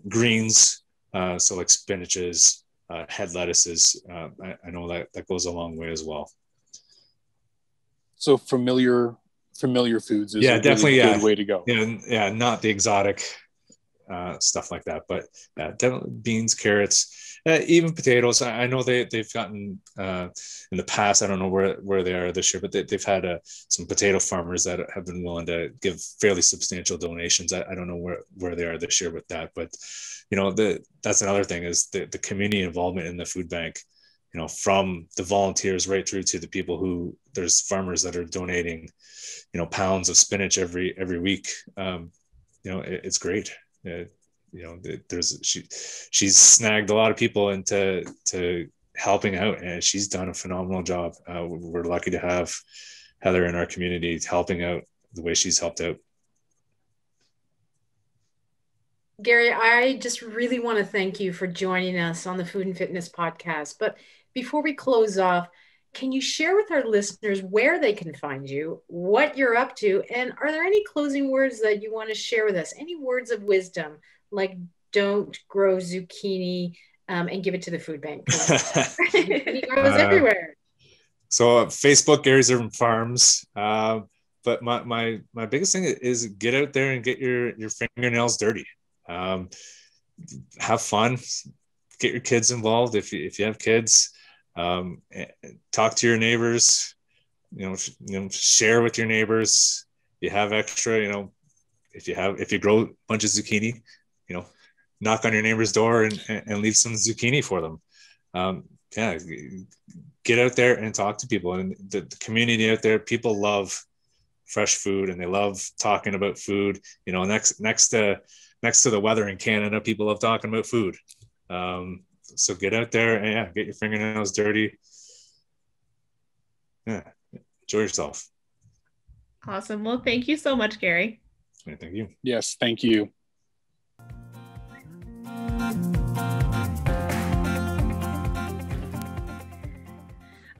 Speaker 4: Greens, so like spinaches, head lettuces. I know that goes a long way as well.
Speaker 3: So familiar foods is a
Speaker 4: definitely
Speaker 3: really good way to go.
Speaker 4: Yeah, not the exotic stuff like that, but definitely beans, carrots, even potatoes. I know they've gotten in the past. I don't know where they are this year, but they've had some potato farmers that have been willing to give fairly substantial donations. I don't know where they are this year with that, but you know, that's another thing, is the community involvement in the food bank. You know, from the volunteers right through to the people who, there's farmers that are donating, you know, pounds of spinach every week. You know, it's great. You know, she's snagged a lot of people into helping out, and she's done a phenomenal job. We're lucky to have Heather in our community helping out the way she's helped out.
Speaker 2: Gary, I just really want to thank you for joining us on the Food and Fitness podcast. But before we close off, can you share with our listeners where they can find you, what you're up to, and are there any closing words that you want to share with us? Any words of wisdom, like don't grow zucchini and give it to the food bank? It grows everywhere.
Speaker 4: So Facebook, Gary's Urban Farms. But my biggest thing is get out there and get your fingernails dirty. Have fun. Get your kids involved if you have kids. Talk to your neighbors. You know, share with your neighbors. You have extra. You know, if you grow a bunch of zucchini, you know, knock on your neighbor's door and leave some zucchini for them. Yeah, get out there and talk to people, and the community out there. People love fresh food, and they love talking about food. You know, next to the weather in Canada, people love talking about food. So get out there and get your fingernails dirty. Yeah, enjoy yourself.
Speaker 1: Awesome. Well, thank you so much, Gary.
Speaker 4: Thank you.
Speaker 3: Yes, thank you.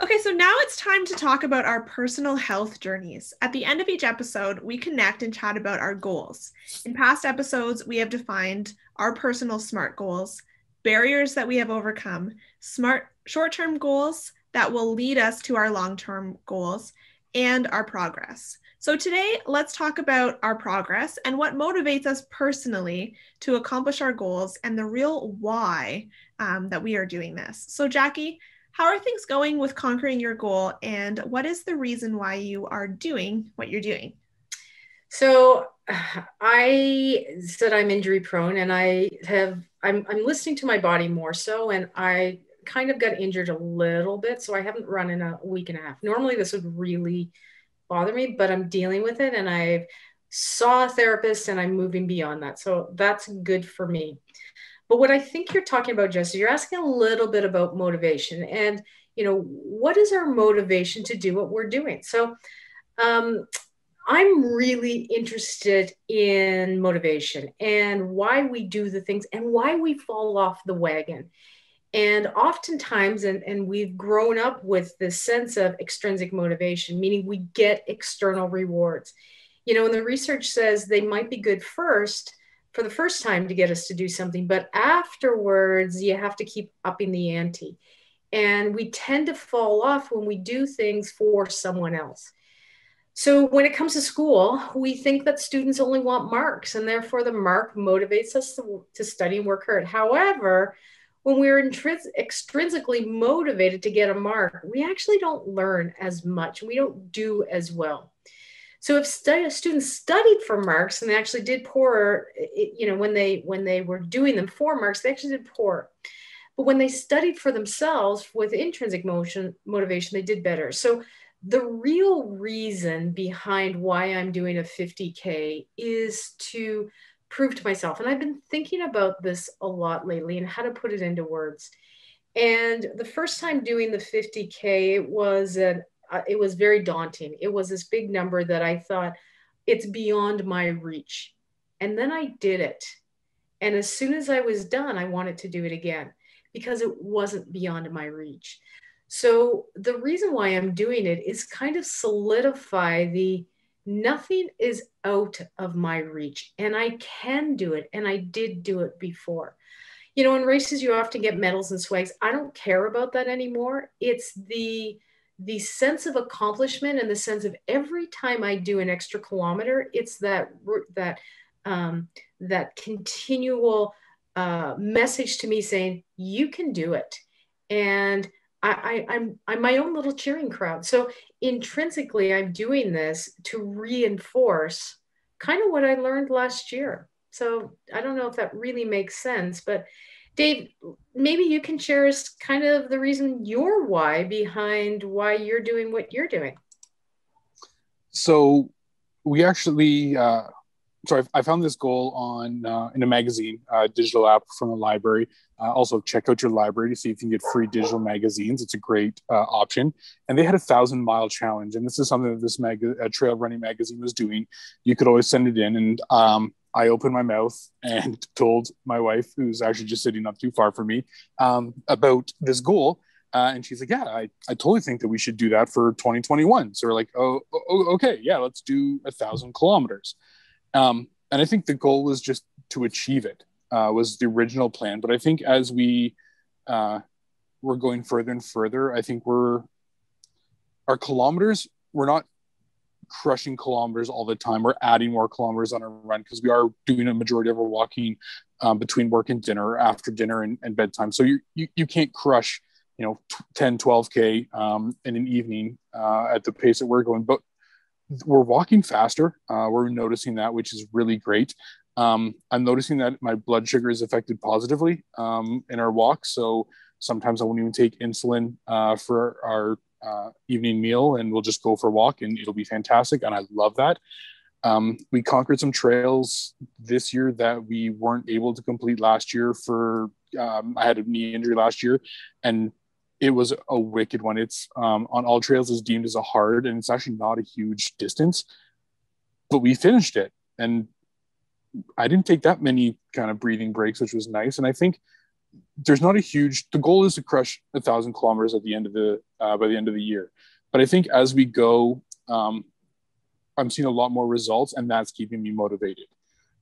Speaker 1: Okay, so now it's time to talk about our personal health journeys. At the end of each episode, we connect and chat about our goals. In past episodes, we have defined our personal SMART goals, barriers that we have overcome, SMART short-term goals that will lead us to our long-term goals, and our progress. So today, let's talk about our progress and what motivates us personally to accomplish our goals and the real why that we are doing this. So Jackie, how are things going with conquering your goal, and what is the reason why you are doing what you're doing?
Speaker 2: So I said I'm injury prone, and I'm listening to my body more so, and I kind of got injured a little bit, so I haven't run in a week and a half. Normally this would really bother me, but I'm dealing with it, and I saw a therapist, and I'm moving beyond that. So that's good for me. But what I think you're talking about, Jess, you're asking a little bit about motivation, and you know, what is our motivation to do what we're doing? So I'm really interested in motivation and why we do the things and why we fall off the wagon. And oftentimes, and we've grown up with this sense of extrinsic motivation, meaning we get external rewards. You know, and the research says they might be good for the first time to get us to do something, but afterwards you have to keep upping the ante. And we tend to fall off when we do things for someone else. So when it comes to school, we think that students only want marks, and therefore the mark motivates us to study and work hard. However, when we're extrinsically motivated to get a mark, we actually don't learn as much. We don't do as well. So if students studied for marks and they actually did poorer, when they were doing them for marks, they actually did poor. But when they studied for themselves with intrinsic motivation, they did better. So the real reason behind why I'm doing a 50K is to prove to myself. And I've been thinking about this a lot lately and how to put it into words. And the first time doing the 50K, it was very daunting. It was this big number that I thought it's beyond my reach. And then I did it. And as soon as I was done, I wanted to do it again because it wasn't beyond my reach. So the reason why I'm doing it is kind of solidify the nothing is out of my reach, and I can do it. And I did do it before. In races, you often get medals and swags. I don't care about that anymore. It's the sense of accomplishment and the sense of every time I do an extra kilometer, it's that continual message to me saying, you can do it. And I'm my own little cheering crowd. So intrinsically, I'm doing this to reinforce kind of what I learned last year. So I don't know if that really makes sense, but Dave, maybe you can share us kind of the reason your why behind why you're doing what you're doing.
Speaker 3: So we actually, I found this goal in a magazine, digital app from the library. Also, check out your library to see if you can get free digital magazines. It's a great option. And they had a 1,000-mile challenge. And this is something that this trail running magazine was doing. You could always send it in. And I opened my mouth and told my wife, who's actually just sitting not too far from me, about this goal. And she's like, yeah, I totally think that we should do that for 2021. So we're like, oh okay, yeah, let's do 1,000 kilometers. And I think the goal was just to achieve it, was the original plan. But I think as we're going further and further, I think we're not crushing kilometers all the time. We're adding more kilometers on a run because we are doing a majority of our walking between work and dinner, after dinner and bedtime. So you can't crush, 10, 12K in an evening at the pace that we're going. But we're walking faster. We're noticing that, which is really great. I'm noticing that my blood sugar is affected positively in our walk. So sometimes I won't even take insulin for our evening meal, and we'll just go for a walk and it'll be fantastic. And I love that. We conquered some trails this year that we weren't able to complete last year I had a knee injury last year, and it was a wicked one. It's on All Trails is deemed as a hard, and it's actually not a huge distance, but we finished it. And I didn't take that many kind of breathing breaks, which was nice. And I think there's not the goal is to crush 1,000 kilometers at the end of by the end of the year. But I think as we go, I'm seeing a lot more results, and that's keeping me motivated.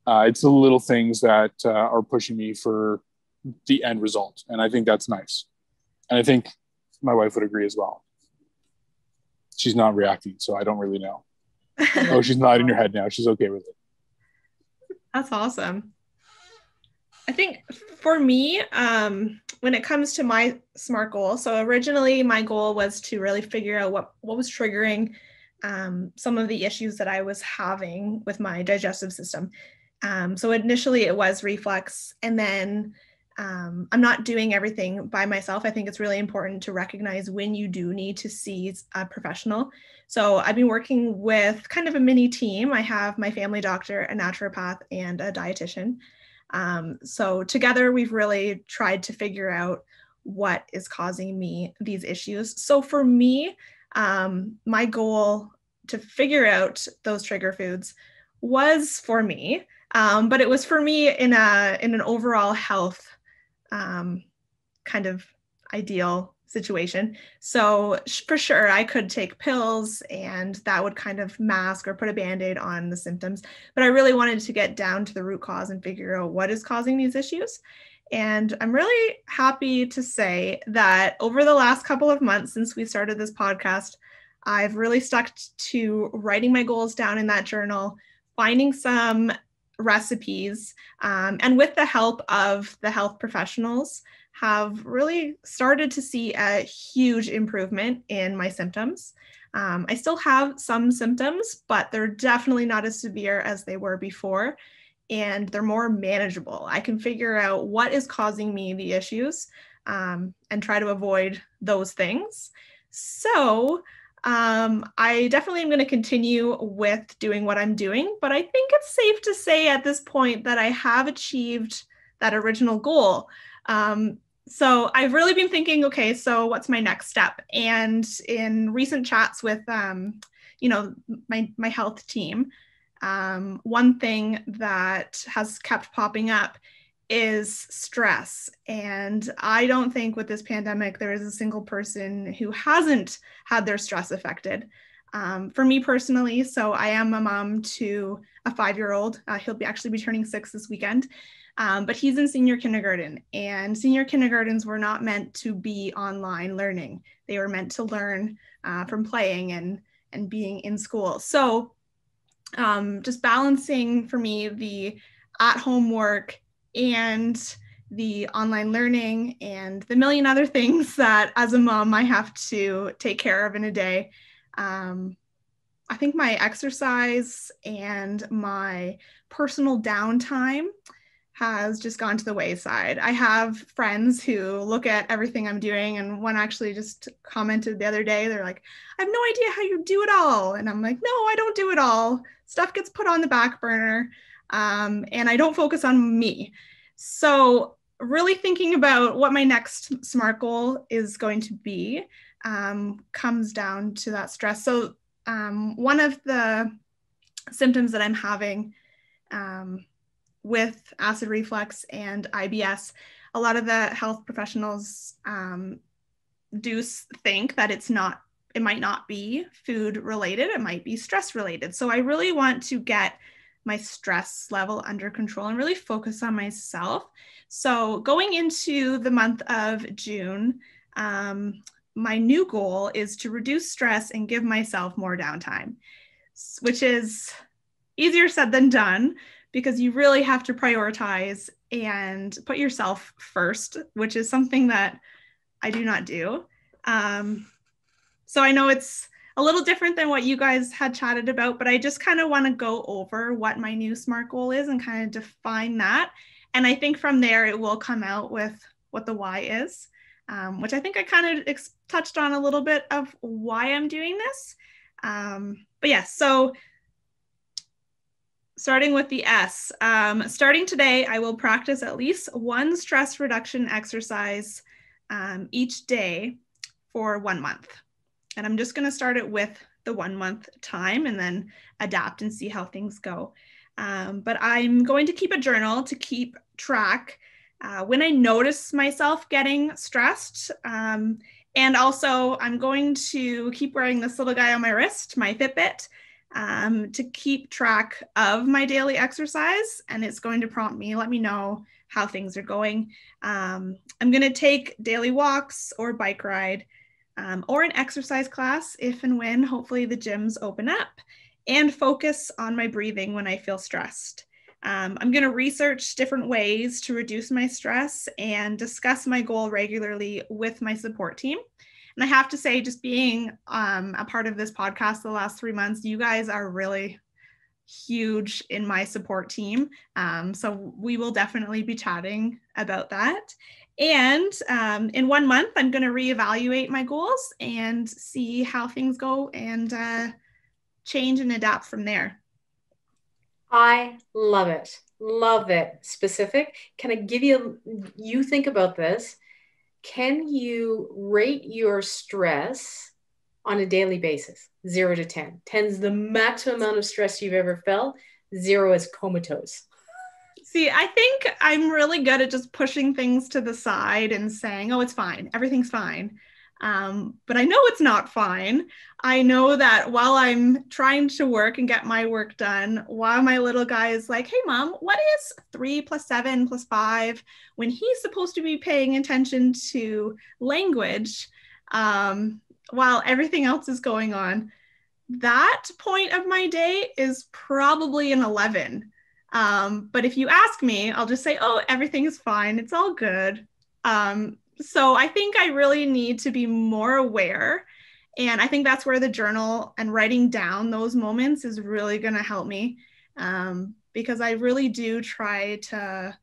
Speaker 3: It's the little things that are pushing me for the end result. And I think that's nice. And I think my wife would agree as well. She's not reacting, so I don't really know. Oh, she's nodding her head now. She's okay with it.
Speaker 1: That's awesome. I think for me, when it comes to my SMART goal, so originally my goal was to really figure out what was triggering some of the issues that I was having with my digestive system. So initially it was reflux, and then I'm not doing everything by myself. I think it's really important to recognize when you do need to see a professional. So I've been working with kind of a mini team. I have my family doctor, a naturopath, and a dietitian. So together we've really tried to figure out what is causing me these issues. So for me, my goal to figure out those trigger foods was for me, but it was for me in an overall health kind of ideal situation. So for sure, I could take pills and that would kind of mask or put a Band-Aid on the symptoms. But I really wanted to get down to the root cause and figure out what is causing these issues. And I'm really happy to say that over the last couple of months since we started this podcast, I've really stuck to writing my goals down in that journal, finding some recipes, and with the help of the health professionals, have really started to see a huge improvement in my symptoms. I still have some symptoms, but they're definitely not as severe as they were before, and they're more manageable. I can figure out what is causing me the issues, and try to avoid those things. So I definitely am going to continue with doing what I'm doing, but I think it's safe to say at this point that I have achieved that original goal. So I've really been thinking, okay, so what's my next step? And in recent chats with, my health team, one thing that has kept popping up is stress. And I don't think with this pandemic, there is a single person who hasn't had their stress affected. For me personally, so I am a mom to a 5-year-old. He'll actually be turning 6 this weekend. But he's in senior kindergarten, and senior kindergartens were not meant to be online learning. They were meant to learn from playing and being in school. So just balancing for me the at-home work and the online learning and the million other things that as a mom I have to take care of in a day. I think my exercise and my personal downtime has just gone to the wayside. I have friends who look at everything I'm doing, and one actually just commented the other day, they're like, I have no idea how you do it all. And I'm like, no, I don't do it all. Stuff gets put on the back burner, and I don't focus on me. So really thinking about what my next SMART goal is going to be comes down to that stress. So one of the symptoms that I'm having with acid reflux and IBS, a lot of the health professionals do think that it might not be food related, it might be stress related. So I really want to get my stress level under control and really focus on myself. So going into the month of June, my new goal is to reduce stress and give myself more downtime, which is easier said than done, because you really have to prioritize and put yourself first, which is something that I do not do. So I know it's a little different than what you guys had chatted about, but I just kind of want to go over what my new SMART goal is and kind of define that. And I think from there, it will come out with what the why is, which I think I kind of touched on a little bit of why I'm doing this. But yeah, so starting with the S, starting today, I will practice at least one stress reduction exercise each day for 1 month. And I'm just going to start it with the 1 month time and then adapt and see how things go. But I'm going to keep a journal to keep track when I notice myself getting stressed. And also I'm going to keep wearing this little guy on my wrist, my FitBit, to keep track of my daily exercise. And it's going to prompt me, let me know how things are going. I'm going to take daily walks or bike ride, or an exercise class if and when hopefully the gyms open up, and focus on my breathing when I feel stressed. I'm going to research different ways to reduce my stress and discuss my goal regularly with my support team. And I have to say, just being a part of this podcast the last 3 months, you guys are really huge in my support team. So we will definitely be chatting about that. And in 1 month, I'm going to reevaluate my goals and see how things go and change and adapt from there.
Speaker 2: I love it. Love it. Specific. Can I give you think about this? Can you rate your stress on a daily basis? 0 to 10. 10 is the maximum amount of stress you've ever felt. 0 is comatose.
Speaker 1: See, I think I'm really good at just pushing things to the side and saying, oh, it's fine. Everything's fine. But I know it's not fine. I know that while I'm trying to work and get my work done, while my little guy is like, hey, mom, what is 3 + 7 + 5? When he's supposed to be paying attention to language, while everything else is going on. That point of my day is probably an 11. But if you ask me, I'll just say, oh, everything is fine. It's all good. So I think I really need to be more aware. And I think that's where the journal and writing down those moments is really going to help me, because I really do try to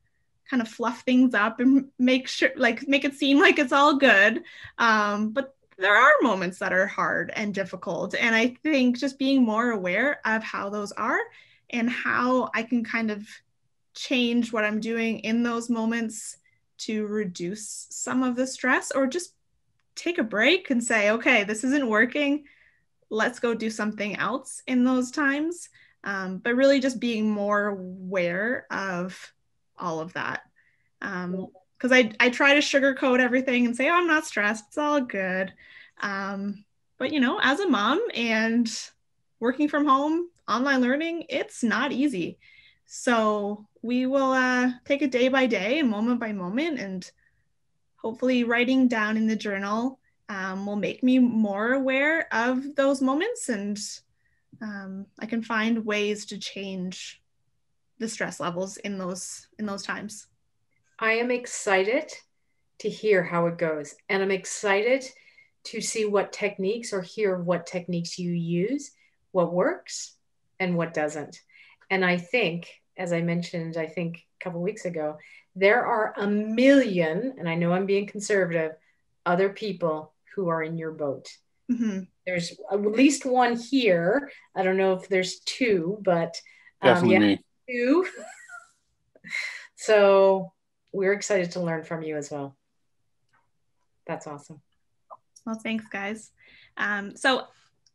Speaker 1: kind of fluff things up and make it seem like it's all good. But there are moments that are hard and difficult. And I think just being more aware of how those are and how I can kind of change what I'm doing in those moments to reduce some of the stress, or just take a break and say, okay, this isn't working. Let's go do something else in those times. But really just being more aware of all of that. Because I try to sugarcoat everything and say, oh, I'm not stressed. It's all good. But, as a mom and working from home, online learning, it's not easy. So we will take it day by day and moment by moment, and hopefully writing down in the journal will make me more aware of those moments, and I can find ways to change the stress levels in those times.
Speaker 2: I am excited to hear how it goes, and I'm excited to see what techniques, or hear what techniques you use, what works and what doesn't. And I think, as I mentioned, a couple of weeks ago, there are a million, and I know I'm being conservative, other people who are in your boat.
Speaker 1: Mm-hmm.
Speaker 2: There's at least one here. I don't know if there's two, but
Speaker 3: definitely me.
Speaker 2: Two. So we're excited to learn from you as well. That's awesome.
Speaker 1: Well, thanks, guys. So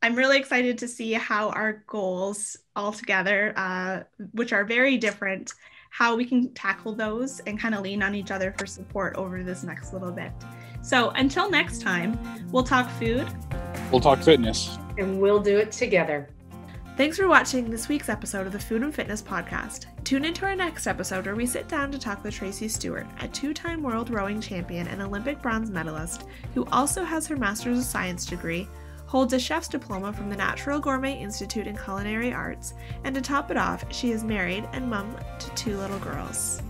Speaker 1: I'm really excited to see how our goals all together, which are very different, how we can tackle those and kind of lean on each other for support over this next little bit. So until next time, we'll talk food.
Speaker 3: We'll talk fitness.
Speaker 2: And we'll do it together.
Speaker 1: Thanks for watching this week's episode of the Food and Fitness Podcast. Tune into our next episode where we sit down to talk with Tracy Stewart, a two-time world rowing champion and Olympic bronze medalist who also has her Master's of Science degree, holds a chef's diploma from the Natural Gourmet Institute in Culinary Arts, and to top it off, she is married and mom to 2 little girls.